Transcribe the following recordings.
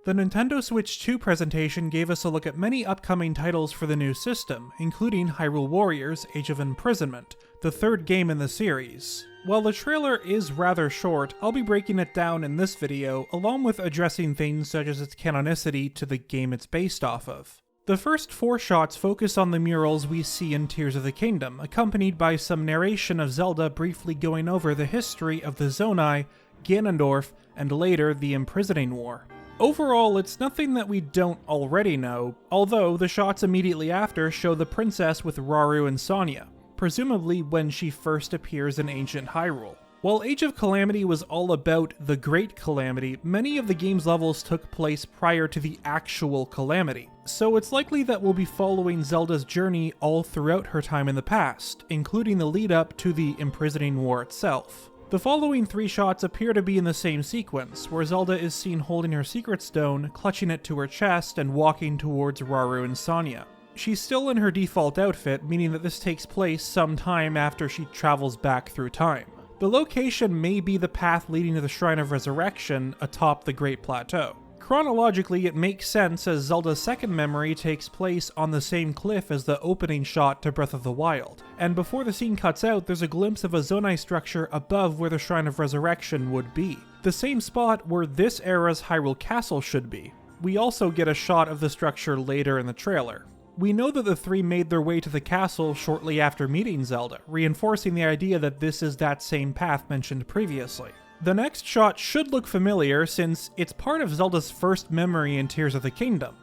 The Nintendo Switch 2 presentation gave us a look at many upcoming titles for the new system, including Hyrule Warriors: Age of Imprisonment, the third game in the series. While the trailer is rather short, I'll be breaking it down in this video, along with addressing things such as its canonicity to the game it's based off of. The first 4 shots focus on the murals we see in Tears of the Kingdom, accompanied by some narration of Zelda briefly going over the history of the Zonai, Ganondorf, and later the Imprisoning War. Overall, it's nothing that we don't already know, although the shots immediately after show the princess with Rauru and Sonia, presumably when she first appears in ancient Hyrule. While Age of Calamity was all about the Great Calamity, many of the game's levels took place prior to the actual Calamity, so it's likely that we'll be following Zelda's journey all throughout her time in the past, including the lead up to the Imprisoning War itself. The following 3 shots appear to be in the same sequence, where Zelda is seen holding her secret stone, clutching it to her chest, and walking towards Rauru and Sonia. She's still in her default outfit, meaning that this takes place some time after she travels back through time. The location may be the path leading to the Shrine of Resurrection atop the Great Plateau. Chronologically, it makes sense as Zelda's second memory takes place on the same cliff as the opening shot to Breath of the Wild, and before the scene cuts out, there's a glimpse of a Zonai structure above where the Shrine of Resurrection would be, the same spot where this era's Hyrule Castle should be. We also get a shot of the structure later in the trailer. We know that the 3 made their way to the castle shortly after meeting Zelda, reinforcing the idea that this is that same path mentioned previously. The next shot should look familiar since it's part of Zelda's first memory in Tears of the Kingdom.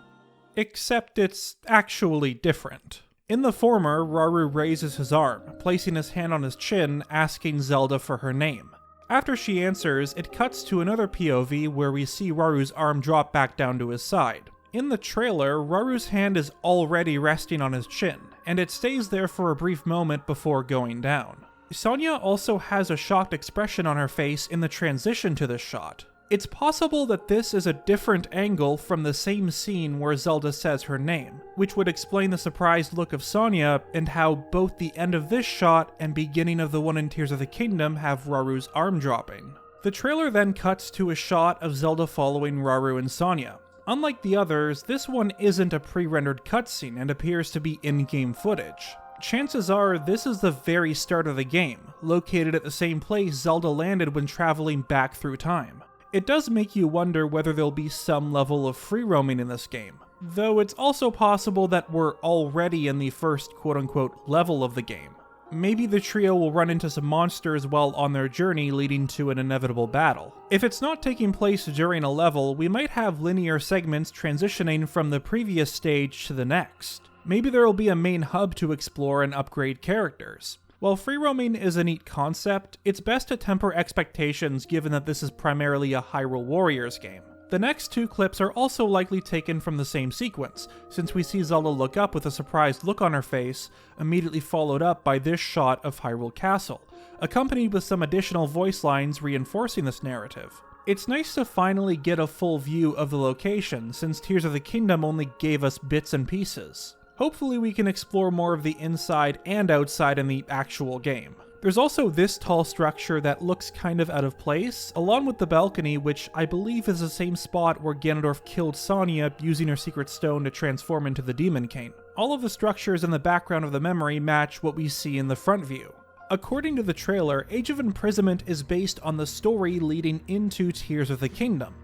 Except it's actually different. In the former, Rauru raises his arm, placing his hand on his chin, asking Zelda for her name. After she answers, it cuts to another POV where we see Raru's arm drop back down to his side. In the trailer, Raru's hand is already resting on his chin, and it stays there for a brief moment before going down. Sonia also has a shocked expression on her face in the transition to this shot. It's possible that this is a different angle from the same scene where Zelda says her name, which would explain the surprised look of Sonia and how both the end of this shot and beginning of the one in Tears of the Kingdom have Raru's arm dropping. The trailer then cuts to a shot of Zelda following Rauru and Sonia. Unlike the others, this one isn't a pre-rendered cutscene and appears to be in-game footage. Chances are this is the very start of the game, located at the same place Zelda landed when traveling back through time. It does make you wonder whether there'll be some level of free roaming in this game, though it's also possible that we're already in the first quote-unquote level of the game. Maybe the trio will run into some monsters while on their journey leading to an inevitable battle. If it's not taking place during a level, we might have linear segments transitioning from the previous stage to the next. Maybe there will be a main hub to explore and upgrade characters. While free roaming is a neat concept, it's best to temper expectations given that this is primarily a Hyrule Warriors game. The next 2 clips are also likely taken from the same sequence, since we see Zelda look up with a surprised look on her face, immediately followed up by this shot of Hyrule Castle, accompanied with some additional voice lines reinforcing this narrative. It's nice to finally get a full view of the location, since Tears of the Kingdom only gave us bits and pieces. Hopefully we can explore more of the inside and outside in the actual game. There's also this tall structure that looks kind of out of place, along with the balcony, which I believe is the same spot where Ganondorf killed Sonia using her secret stone to transform into the Demon Cane. All of the structures in the background of the memory match what we see in the front view. According to the trailer, Age of Imprisonment is based on the story leading into Tears of the Kingdom.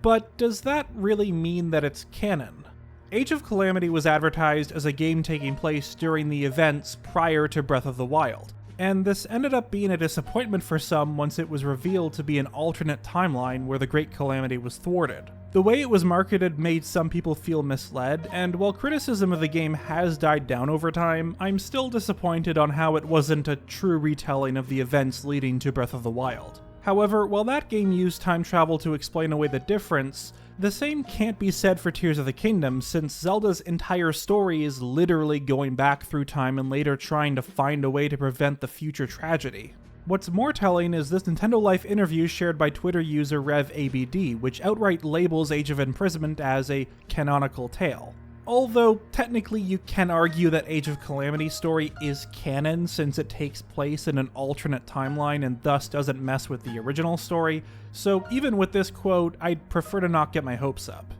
But does that really mean that it's canon? Age of Calamity was advertised as a game taking place during the events prior to Breath of the Wild, and this ended up being a disappointment for some once it was revealed to be an alternate timeline where the Great Calamity was thwarted. The way it was marketed made some people feel misled, and while criticism of the game has died down over time, I'm still disappointed on how it wasn't a true retelling of the events leading to Breath of the Wild. However, while that game used time travel to explain away the difference, the same can't be said for Tears of the Kingdom, since Zelda's entire story is literally going back through time and later trying to find a way to prevent the future tragedy. What's more telling is this Nintendo Life interview shared by Twitter user RevABD, which outright labels Age of Imprisonment as a canonical tale. Although, technically you can argue that Age of Calamity's story is canon since it takes place in an alternate timeline and thus doesn't mess with the original story, so even with this quote, I'd prefer to not get my hopes up.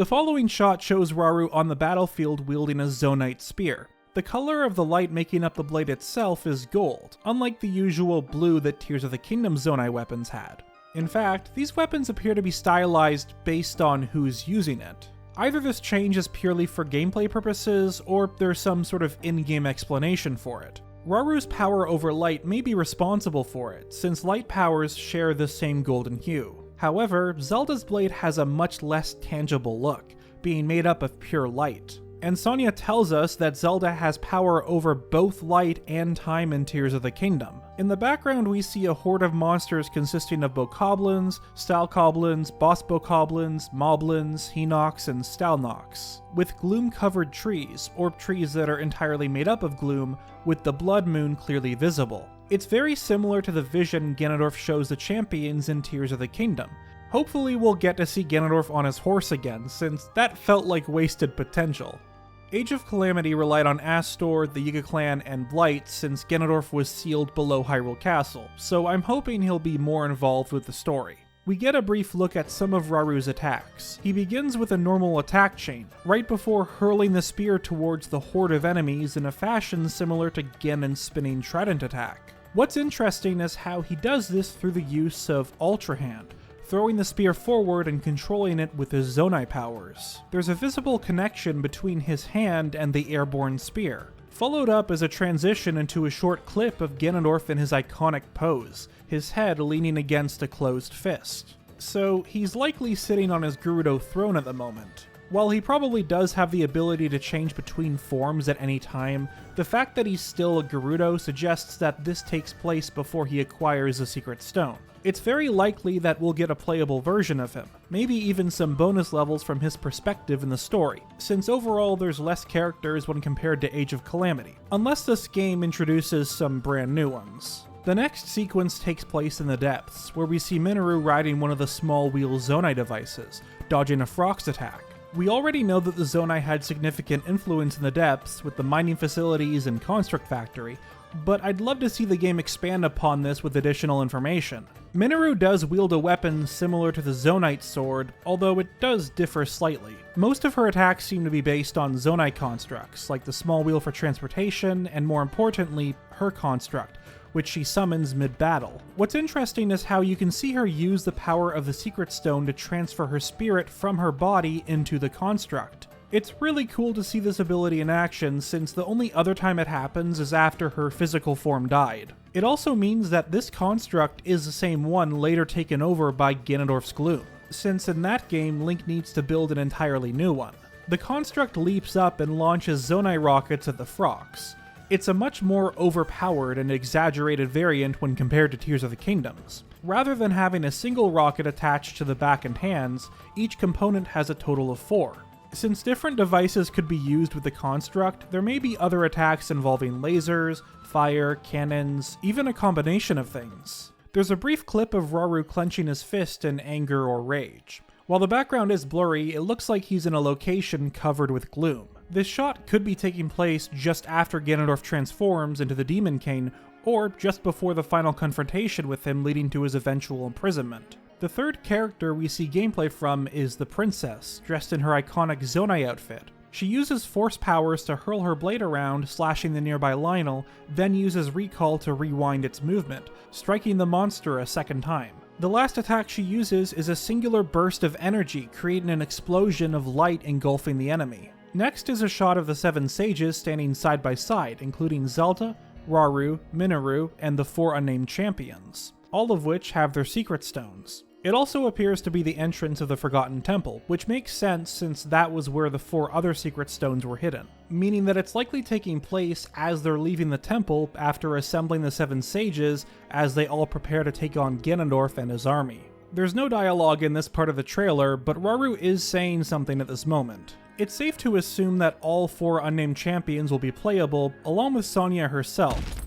The following shot shows Rauru on the battlefield wielding a Zonite spear. The color of the light making up the blade itself is gold, unlike the usual blue that Tears of the Kingdom Zonai weapons had. In fact, these weapons appear to be stylized based on who's using it. Either this change is purely for gameplay purposes, or there's some sort of in-game explanation for it. Rauru's power over light may be responsible for it, since light powers share the same golden hue. However, Zelda's blade has a much less tangible look, being made up of pure light. And Sonia tells us that Zelda has power over both light and time in Tears of the Kingdom. In the background we see a horde of monsters consisting of bokoblins, stylkoblins, boss bokoblins, moblins, hinox, and stalnox, with gloom-covered trees, or trees that are entirely made up of gloom, with the blood moon clearly visible. It's very similar to the vision Ganondorf shows the champions in Tears of the Kingdom. Hopefully we'll get to see Ganondorf on his horse again, since that felt like wasted potential. Age of Calamity relied on Astor, the Yiga clan, and Blight since Ganondorf was sealed below Hyrule Castle, so I'm hoping he'll be more involved with the story. We get a brief look at some of Rauru's attacks. He begins with a normal attack chain, right before hurling the spear towards the horde of enemies in a fashion similar to Ganon's spinning trident attack. What's interesting is how he does this through the use of Ultra Hand, throwing the spear forward and controlling it with his Zonai powers. There's a visible connection between his hand and the airborne spear. Followed up is a transition into a short clip of Ganondorf in his iconic pose, his head leaning against a closed fist. So he's likely sitting on his Gerudo throne at the moment. While he probably does have the ability to change between forms at any time, the fact that he's still a Gerudo suggests that this takes place before he acquires the Secret Stone. It's very likely that we'll get a playable version of him, maybe even some bonus levels from his perspective in the story, since overall there's less characters when compared to Age of Calamity, unless this game introduces some brand new ones. The next sequence takes place in the depths, where we see Minaru riding one of the small wheel Zonai devices, dodging a Frox attack. We already know that the Zonai had significant influence in the depths with the mining facilities and construct factory, but I'd love to see the game expand upon this with additional information. Minaru does wield a weapon similar to the Zonite sword, although it does differ slightly. Most of her attacks seem to be based on Zonai constructs, like the small wheel for transportation, and more importantly, her construct, which she summons mid-battle. What's interesting is how you can see her use the power of the Secret Stone to transfer her spirit from her body into the construct. It's really cool to see this ability in action, since the only other time it happens is after her physical form died. It also means that this construct is the same one later taken over by Ganondorf's Gloom, since in that game Link needs to build an entirely new one. The construct leaps up and launches Zonai rockets at the Frox. It's a much more overpowered and exaggerated variant when compared to Tears of the Kingdoms. Rather than having a single rocket attached to the back and hands, each component has a total of 4. Since different devices could be used with the construct, there may be other attacks involving lasers, fire, cannons, even a combination of things. There's a brief clip of Rauru clenching his fist in anger or rage. While the background is blurry, it looks like he's in a location covered with gloom. This shot could be taking place just after Ganondorf transforms into the Demon King, or just before the final confrontation with him leading to his eventual imprisonment. The third character we see gameplay from is the princess, dressed in her iconic Zonai outfit. She uses force powers to hurl her blade around, slashing the nearby Lionel, then uses recall to rewind its movement, striking the monster a second time. The last attack she uses is a singular burst of energy, creating an explosion of light engulfing the enemy. Next is a shot of the 7 sages standing side by side, including Zelda, Rauru, Minaru, and the 4 unnamed champions, all of which have their secret stones. It also appears to be the entrance of the Forgotten Temple, which makes sense since that was where the 4 other secret stones were hidden, meaning that it's likely taking place as they're leaving the temple after assembling the 7 sages as they all prepare to take on Ganondorf and his army. There's no dialogue in this part of the trailer, but Rauru is saying something at this moment. It's safe to assume that all 4 unnamed champions will be playable, along with Sonia herself.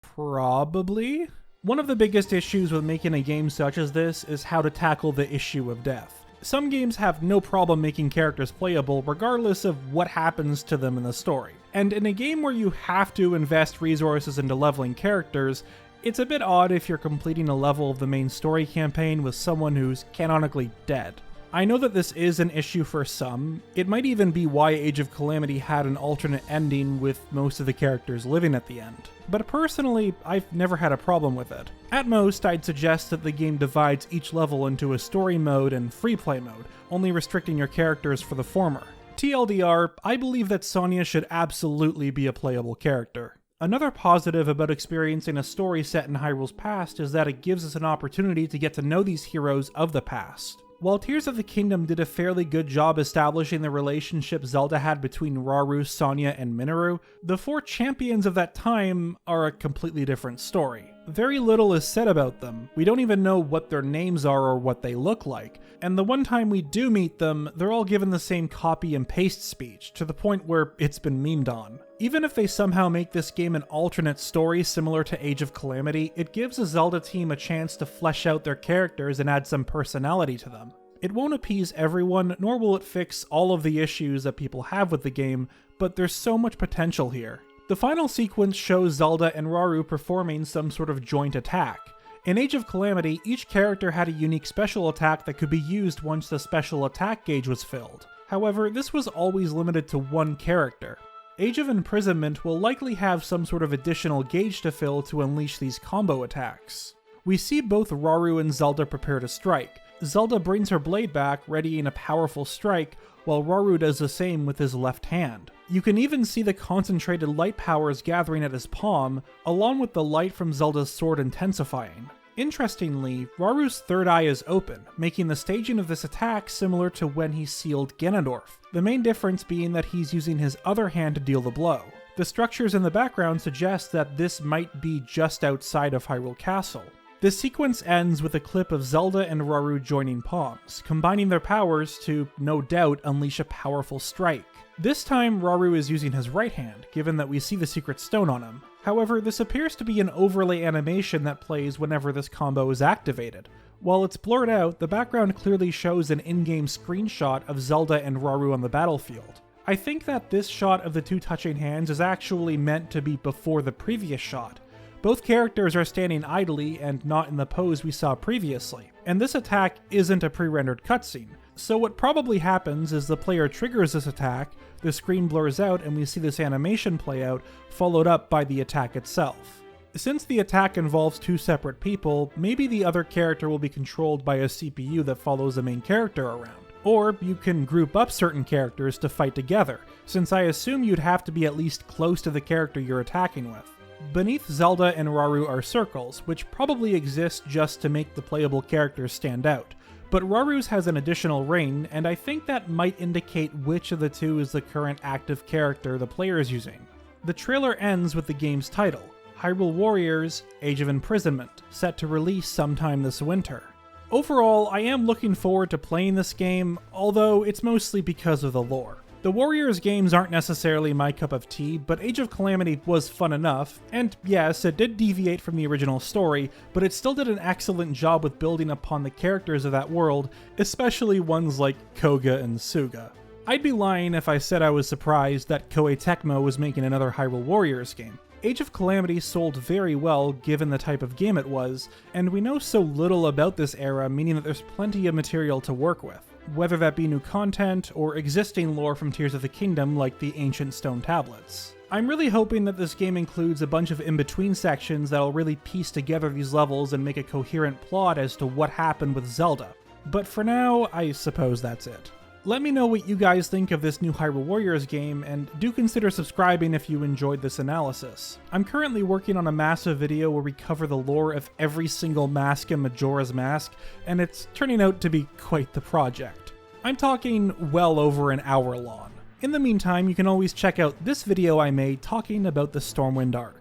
Probably? One of the biggest issues with making a game such as this is how to tackle the issue of death. Some games have no problem making characters playable regardless of what happens to them in the story. And in a game where you have to invest resources into leveling characters, it's a bit odd if you're completing a level of the main story campaign with someone who's canonically dead. I know that this is an issue for some. It might even be why Age of Calamity had an alternate ending with most of the characters living at the end. But personally, I've never had a problem with it. At most, I'd suggest that the game divides each level into a story mode and free play mode, only restricting your characters for the former. TLDR, I believe that Sonya should absolutely be a playable character. Another positive about experiencing a story set in Hyrule's past is that it gives us an opportunity to get to know these heroes of the past. While Tears of the Kingdom did a fairly good job establishing the relationship Zelda had between Rauru, Sonya, and Minaru, the 4 champions of that time are a completely different story. Very little is said about them. We don't even know what their names are or what they look like, and the one time we do meet them, they're all given the same copy and paste speech, to the point where it's been memed on. Even if they somehow make this game an alternate story similar to Age of Calamity, it gives the Zelda team a chance to flesh out their characters and add some personality to them. It won't appease everyone, nor will it fix all of the issues that people have with the game, but there's so much potential here. The final sequence shows Zelda and Rauru performing some sort of joint attack. In Age of Calamity, each character had a unique special attack that could be used once the special attack gauge was filled. However, this was always limited to one character. Age of Imprisonment will likely have some sort of additional gauge to fill to unleash these combo attacks. We see both Rauru and Zelda prepare to strike. Zelda brings her blade back, readying a powerful strike, while Rauru does the same with his left hand. You can even see the concentrated light powers gathering at his palm, along with the light from Zelda's sword intensifying. Interestingly, Raru's third eye is open, making the staging of this attack similar to when he sealed Ganondorf, the main difference being that he's using his other hand to deal the blow. The structures in the background suggest that this might be just outside of Hyrule Castle. This sequence ends with a clip of Zelda and Rauru joining palms, combining their powers to, no doubt, unleash a powerful strike. This time, Rauru is using his right hand, given that we see the secret stone on him. However, this appears to be an overlay animation that plays whenever this combo is activated. While it's blurred out, the background clearly shows an in-game screenshot of Zelda and Rauru on the battlefield. I think that this shot of the two touching hands is actually meant to be before the previous shot. Both characters are standing idly and not in the pose we saw previously, and this attack isn't a pre-rendered cutscene. So what probably happens is the player triggers this attack, the screen blurs out and we see this animation play out, followed up by the attack itself. Since the attack involves two separate people, maybe the other character will be controlled by a CPU that follows the main character around. Or you can group up certain characters to fight together, since I assume you'd have to be at least close to the character you're attacking with. Beneath Zelda and Rauru are circles, which probably exist just to make the playable characters stand out. But Raru's has an additional ring, and I think that might indicate which of the two is the current active character the player is using. The trailer ends with the game's title, Hyrule Warriors, Age of Imprisonment, set to release sometime this winter. Overall, I am looking forward to playing this game, although it's mostly because of the lore. The Warriors games aren't necessarily my cup of tea, but Age of Calamity was fun enough, and yes, it did deviate from the original story, but it still did an excellent job with building upon the characters of that world, especially ones like Koga and Suga. I'd be lying if I said I was surprised that Koei Tecmo was making another Hyrule Warriors game. Age of Calamity sold very well given the type of game it was, and we know so little about this era, meaning that there's plenty of material to work with, whether that be new content or existing lore from Tears of the Kingdom like the ancient stone tablets. I'm really hoping that this game includes a bunch of in-between sections that'll really piece together these levels and make a coherent plot as to what happened with Zelda. But for now, I suppose that's it. Let me know what you guys think of this new Hyrule Warriors game, and do consider subscribing if you enjoyed this analysis. I'm currently working on a massive video where we cover the lore of every single mask in Majora's Mask, and it's turning out to be quite the project. I'm talking well over an hour long. In the meantime, you can always check out this video I made talking about the Stormwind arc.